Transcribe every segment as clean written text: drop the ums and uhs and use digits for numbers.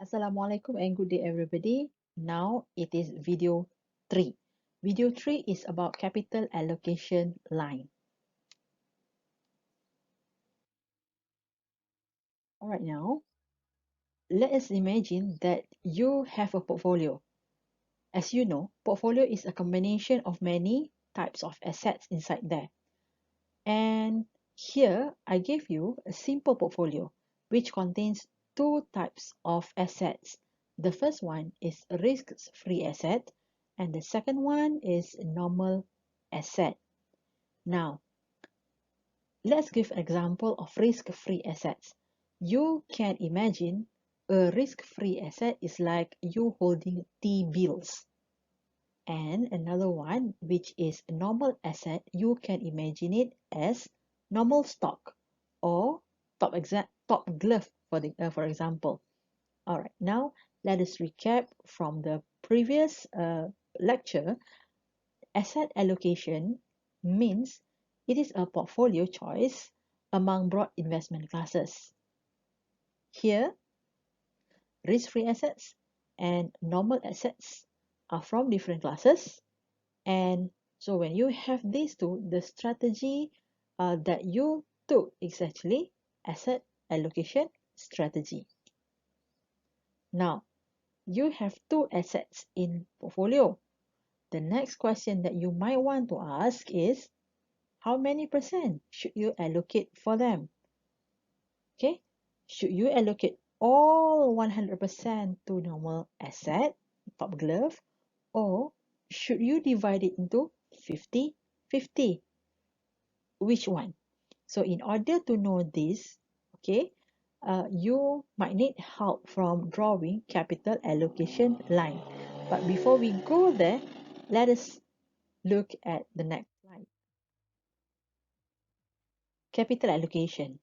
Assalamualaikum and good day everybody. Now it is video 3. Video 3 is about capital allocation line. Alright, now let us imagine that you have a portfolio. As you know, portfolio is a combination of many types of assets inside there. And here I gave you a simple portfolio which contains two types of assets. The first one is risk-free asset and the second one is normal asset. Now, let's give an example of risk-free assets. You can imagine a risk-free asset is like you holding T-bills. And another one, which is a normal asset, you can imagine it as normal stock or top glove for example. All right, now let us recap from the previous lecture. Asset allocation means it is a portfolio choice among broad investment classes. Here, risk-free assets and normal assets are from different classes. And so when you have these two, the strategy that you took is actually asset allocation strategy. Now, you have two assets in portfolio. The next question that you might want to ask is, how many percent should you allocate for them? Okay, should you allocate all 100% to normal asset, top glove, or should you divide it into 50-50? Which one? So in order to know this, okay, you might need help from drawing capital allocation line. But before we go there, let us look at the next slide. Capital allocation.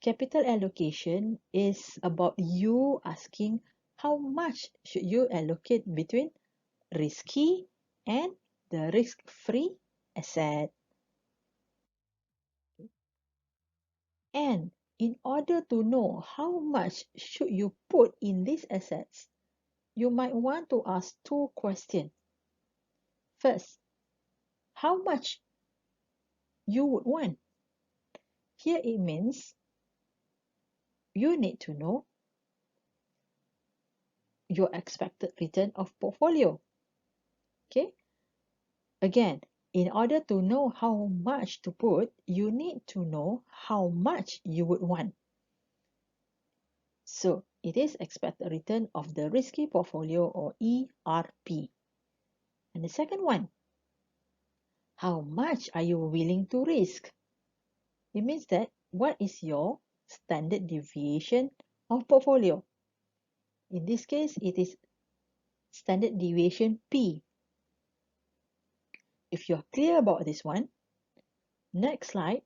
Capital allocation is about you asking how much should you allocate between risky and the risk-free asset. And in order to know how much should you put in these assets, you might want to ask two questions. First, how much you would want? Here it means you need to know your expected return of portfolio. Okay? Again, in order to know how much to put, you need to know how much you would want. So, it is expected return of the risky portfolio or ERP. And the second one, how much are you willing to risk? It means that what is your standard deviation of portfolio? In this case, it is standard deviation P. If you're clear about this one, next slide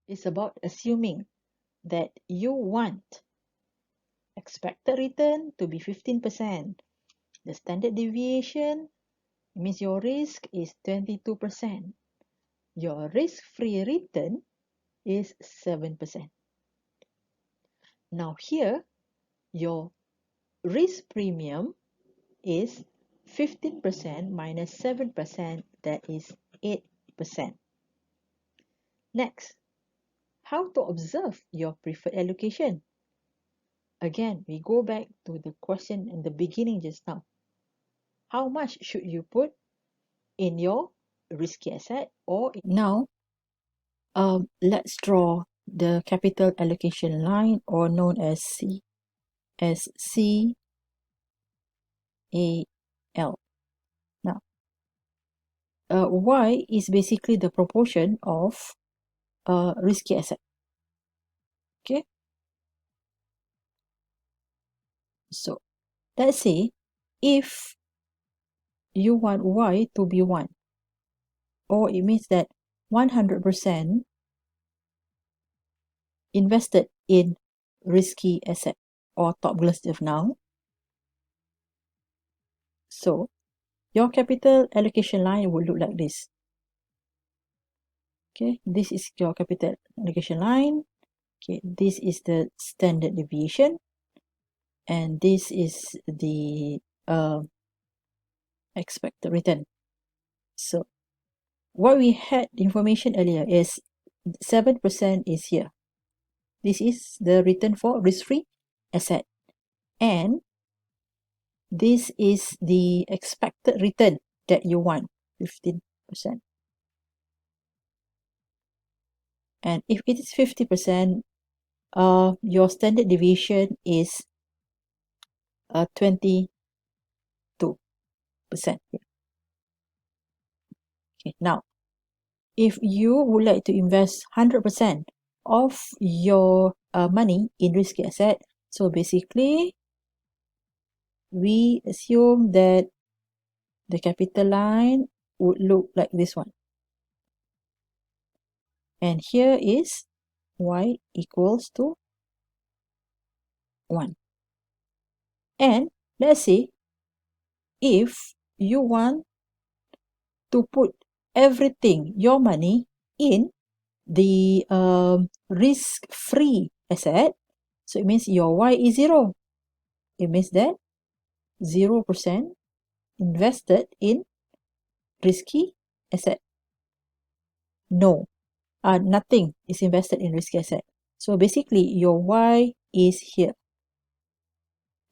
is about assuming that you want expected return to be 15%. The standard deviation means your risk is 22%. Your risk-free return is 7%. Now here, your risk premium is 15% minus 7%, that is 8%. Next, how to observe your preferred allocation? Again, we go back to the question in the beginning just now. How much should you put in your risky asset or now? Let's draw the capital allocation line, or known as CAL. Now, Y is basically the proportion of risky asset. Okay. So let's say if you want Y to be 1, or it means that 100% invested in risky asset or top glove now. So your capital allocation line will look like this. Okay, this is your capital allocation line. Okay, this is the standard deviation, and this is the expected return. So what we had information earlier is 7% is here. This is the return for risk-free asset. And this is the expected return that you want, 15%. And if it is 50%, your standard deviation is 22%. Okay, now, if you would like to invest 100% of your money in risky asset, so basically, we assume that the capital line would look like this one. And here is y equals to 1. And let's say if you want to put everything, your money, in the risk-free asset, so it means your y is 0. It means that 0% invested in risky asset. No, nothing is invested in risky asset. So basically, your y is here.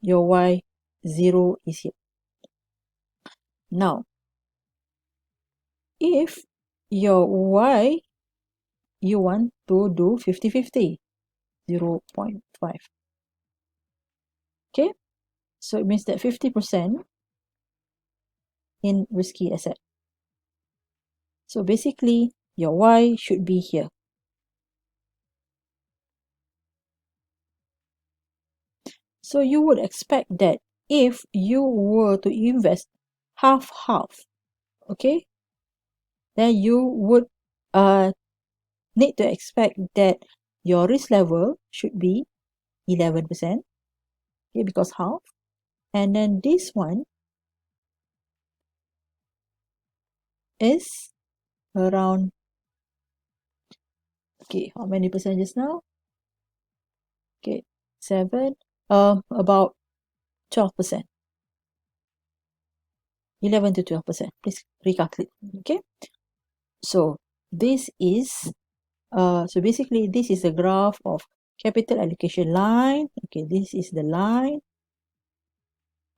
Your y 0 is here. Now, if your y, you want to do 50-50, 0.5. Okay, so it means that 50% in risky asset. So basically, your y should be here. So you would expect that if you were to invest half-half, okay, then you would need to expect that your risk level should be 11%, okay, because half. And then this one is around, okay, how many percent just now? Okay, 7, about 12%. 11 to 12%. Please recalculate, okay? So this is, so basically this is a graph of capital allocation line. Okay, this is the line,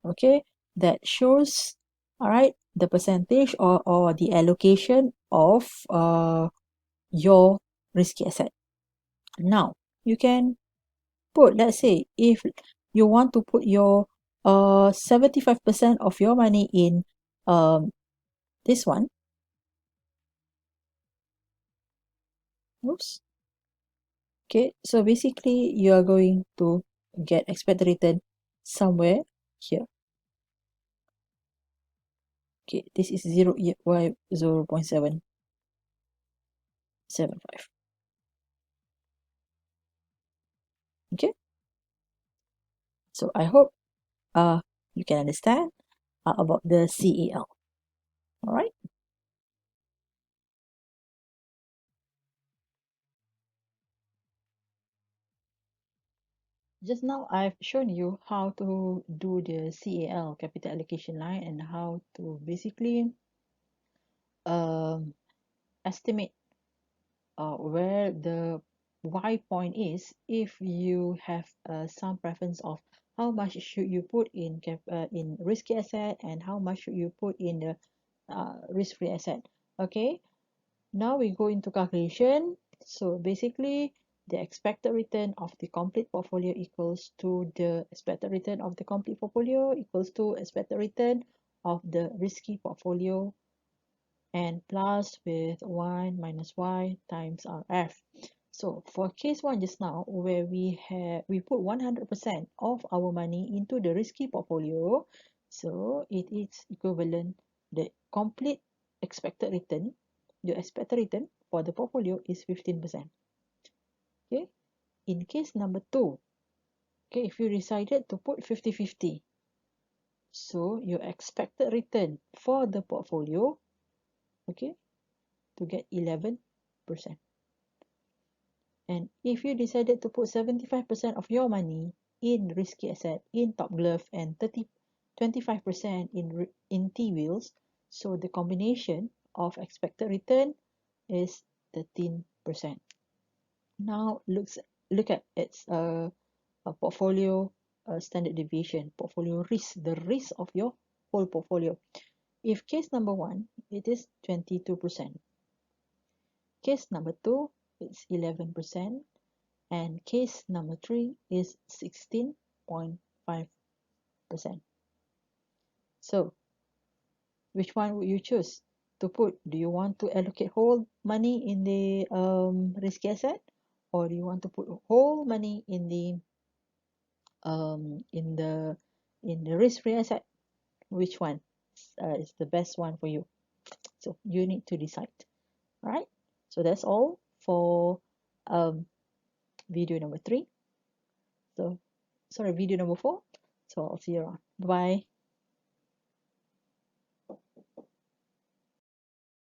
okay, that shows, all right, the percentage or the allocation of your risky asset. Now, you can put, let's say, if you want to put your 75% of your money in this one. Oops. Okay, so basically you are going to get expected return somewhere here. Okay, this is 0.775. Okay, so I hope you can understand about the CAL. All right. Just now I've shown you how to do the CAL, capital allocation line, and how to basically estimate where the Y point is if you have some preference of how much should you put in risky asset and how much should you put in the risk-free asset. Okay, now we go into calculation. So basically, the expected return of the complete portfolio equals to the expected return of the complete portfolio equals to expected return of the risky portfolio, and plus with 1 minus y times rf. So for case 1 just now, where we put 100% of our money into the risky portfolio, so it is equivalent, the complete expected return, the expected return for the portfolio is 15%. Okay, in case number 2, okay, if you decided to put 50-50, so your expected return for the portfolio, okay, to get 11%. And if you decided to put 75% of your money in risky asset, in top glove, and 25% in T-bills, so the combination of expected return is 13%. Now look at its a portfolio standard deviation, portfolio risk, the risk of your whole portfolio. If case number 1, it is 22%. Case number 2, it's 11%. And case number 3 is 16.5%. So, which one would you choose to put? Do you want to allocate whole money in the risky asset, or do you want to put whole money in the um, in the risk-free asset? Which one is the best one for you? So you need to decide. All right. So that's all for um, video number 3. So sorry, video number 4. So I'll see you around. Bye.